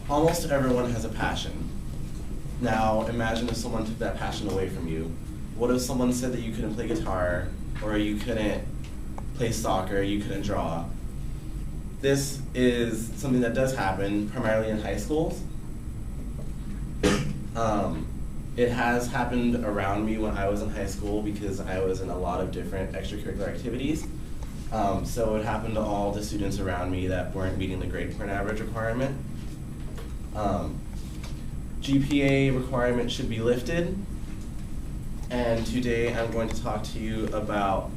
Almost everyone has a passion. Now, imagine if someone took that passion away from you. What if someone said that you couldn't play guitar, or you couldn't play soccer, you couldn't draw? This is something that does happen, primarily in high schools. It has happened around me when I was in high school because I was in a lot of different extracurricular activities. So it happened to all the students around me that weren't meeting the grade point average requirement. GPA requirement should be lifted, and today I'm going to talk to you about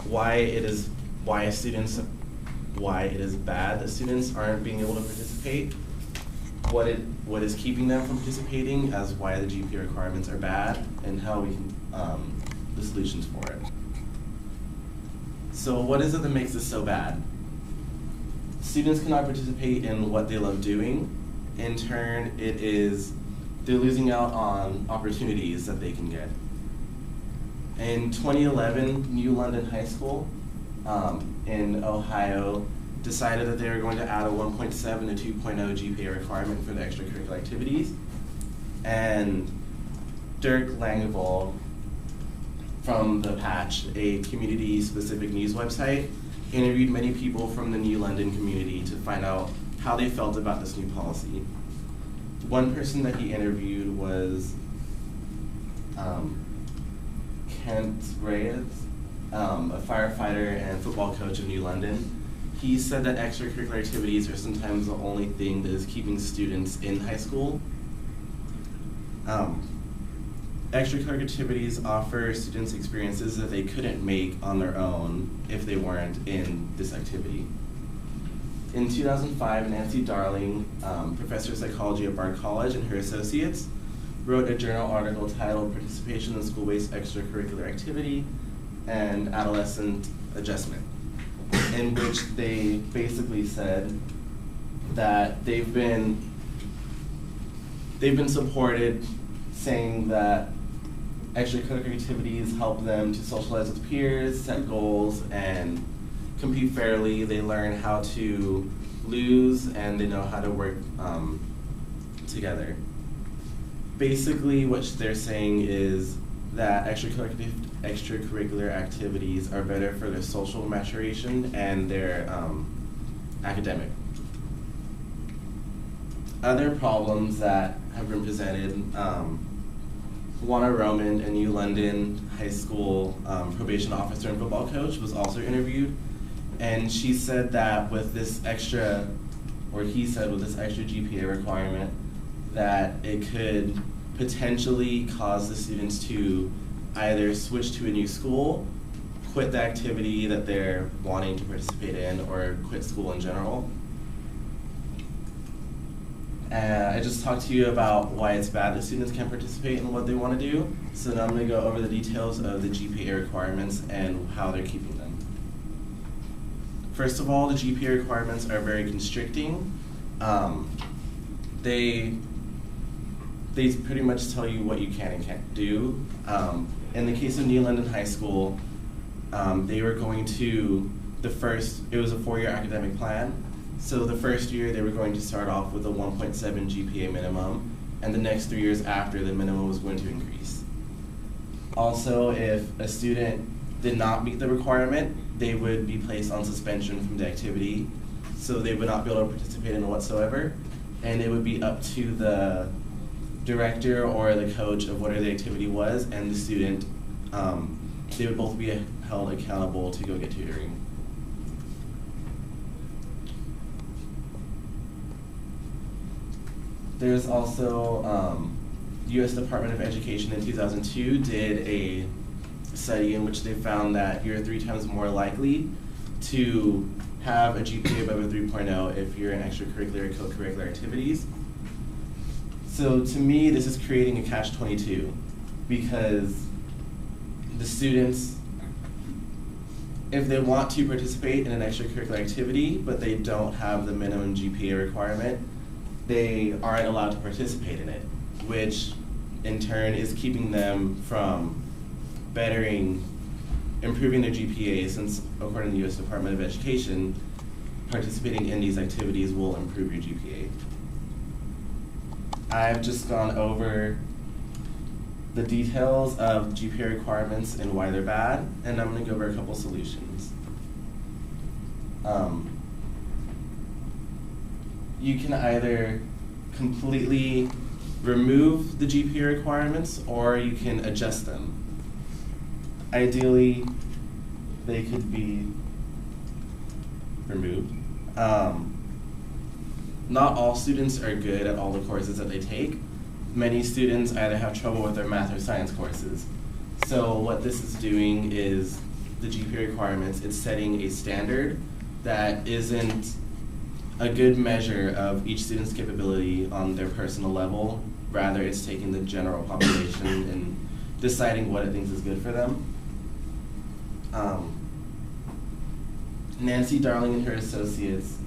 why it is bad that students aren't being able to participate, what is keeping them from participating, as why the GPA requirements are bad, and how we can the solutions for it. So what is it that makes this so bad? Students cannot participate in what they love doing. In turn, they're losing out on opportunities that they can get. In 2011, New London High School in Ohio decided that they were going to add a 1.7 to 2.0 GPA requirement for the extracurricular activities. And Dirk Langevall from The Patch, a community-specific news website, interviewed many people from the New London community to find out how they felt about this new policy. One person that he interviewed was Kent Reyes, a firefighter and football coach of New London. He said that extracurricular activities are sometimes the only thing that is keeping students in high school. Extracurricular activities offer students experiences that they couldn't make on their own if they weren't in this activity. In 2005, Nancy Darling, professor of psychology at Bard College, and her associates wrote a journal article titled Participation in School-Based Extracurricular Activity and Adolescent Adjustment, in which they basically said that they've been supported, saying that extracurricular activities help them to socialize with peers, set goals, and compete fairly. They learn how to lose, and they know how to work together. Basically, what they're saying is that extracurricular activities are better for their social maturation and their academic. Other problems that have been presented, Juana Roman, a New London High School probation officer and football coach, was also interviewed. And she said that with this extra, or he said with this extra GPA requirement, that it could potentially cause the students to either switch to a new school, quit the activity that they're wanting to participate in, or quit school in general. I just talked to you about why it's bad that students can't participate in what they want to do. So now I'm going to go over the details of the GPA requirements and how they're keeping them. First of all, the GPA requirements are very constricting. They pretty much tell you what you can and can't do. In the case of New London High School, they were going to, it was a 4-year academic plan. So the first year they were going to start off with a 1.7 GPA minimum, and the next 3 years after, the minimum was going to increase. Also, if a student did not meet the requirement, they would be placed on suspension from the activity, so they would not be able to participate in it whatsoever, and it would be up to the director or the coach of whatever the activity was and the student. They would both be held accountable to go get tutoring. There's also, the U.S. Department of Education in 2002 did a study in which they found that you're 3 times more likely to have a GPA above a 3.0 if you're in extracurricular or co-curricular activities. So to me, this is creating a catch-22 because the students, if they want to participate in an extracurricular activity, but they don't have the minimum GPA requirement, they aren't allowed to participate in it, which in turn is keeping them from improving their GPA, since according to the U.S. Department of Education, participating in these activities will improve your GPA. I've just gone over the details of GPA requirements and why they're bad, and I'm going to go over a couple solutions. You can either completely remove the GPA requirements or you can adjust them. Ideally, they could be removed. Not all students are good at all the courses that they take. Many students either have trouble with their math or science courses. So what this is doing is the GPA requirements, it's setting a standard that isn't a good measure of each student's capability on their personal level. Rather, it's taking the general population and deciding what it thinks is good for them. Nancy Darling and her associates,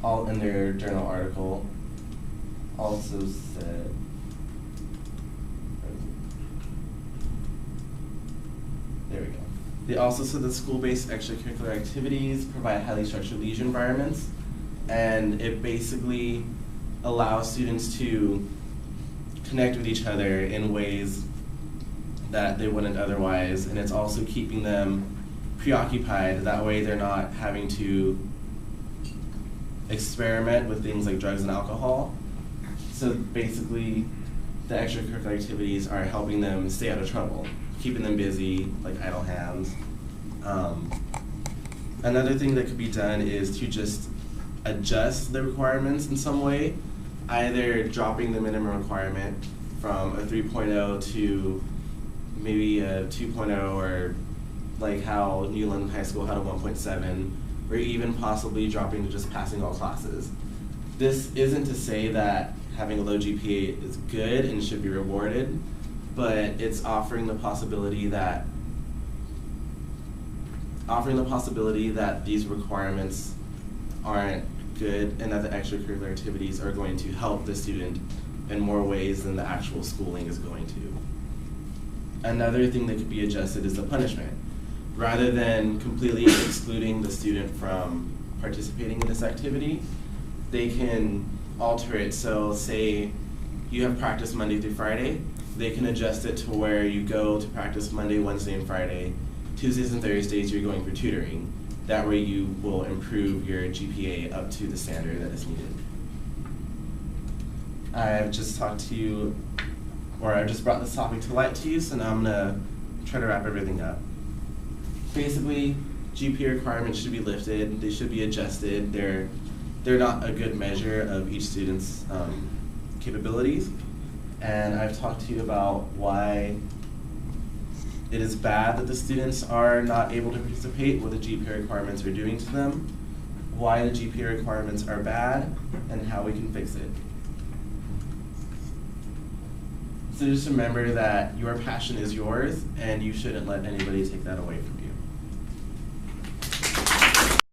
all in their journal article, also said, there we go. They also said that school-based extracurricular activities provide highly structured leisure environments, and it basically allows students to connect with each other in ways that they wouldn't otherwise, and it's also keeping them preoccupied. That way they're not having to experiment with things like drugs and alcohol. So basically, the extracurricular activities are helping them stay out of trouble, keeping them busy, like idle hands. Another thing that could be done is to just adjust the requirements in some way, either dropping the minimum requirement from a 3.0 to maybe a 2.0, or like how New London High School had a 1.7, or even possibly dropping to just passing all classes. This isn't to say that having a low GPA is good and should be rewarded, but it's offering the possibility that these requirements aren't good and that the extracurricular activities are going to help the student in more ways than the actual schooling is going to. Another thing that could be adjusted is the punishment. Rather than completely excluding the student from participating in this activity, they can alter it. So say you have practice Monday through Friday, they can adjust it to where you go to practice Monday, Wednesday, and Friday. Tuesdays and Thursdays you're going for tutoring. That way you will improve your GPA up to the standard that is needed. I've just talked to you, or I've just brought this topic to light to you, so now I'm gonna try to wrap everything up. Basically, GPA requirements should be lifted, they should be adjusted. They're not a good measure of each student's capabilities. And I've talked to you about why it is bad that the students are not able to participate, what the GPA requirements are doing to them, why the GPA requirements are bad, and how we can fix it. So just remember that your passion is yours, and you shouldn't let anybody take that away from you.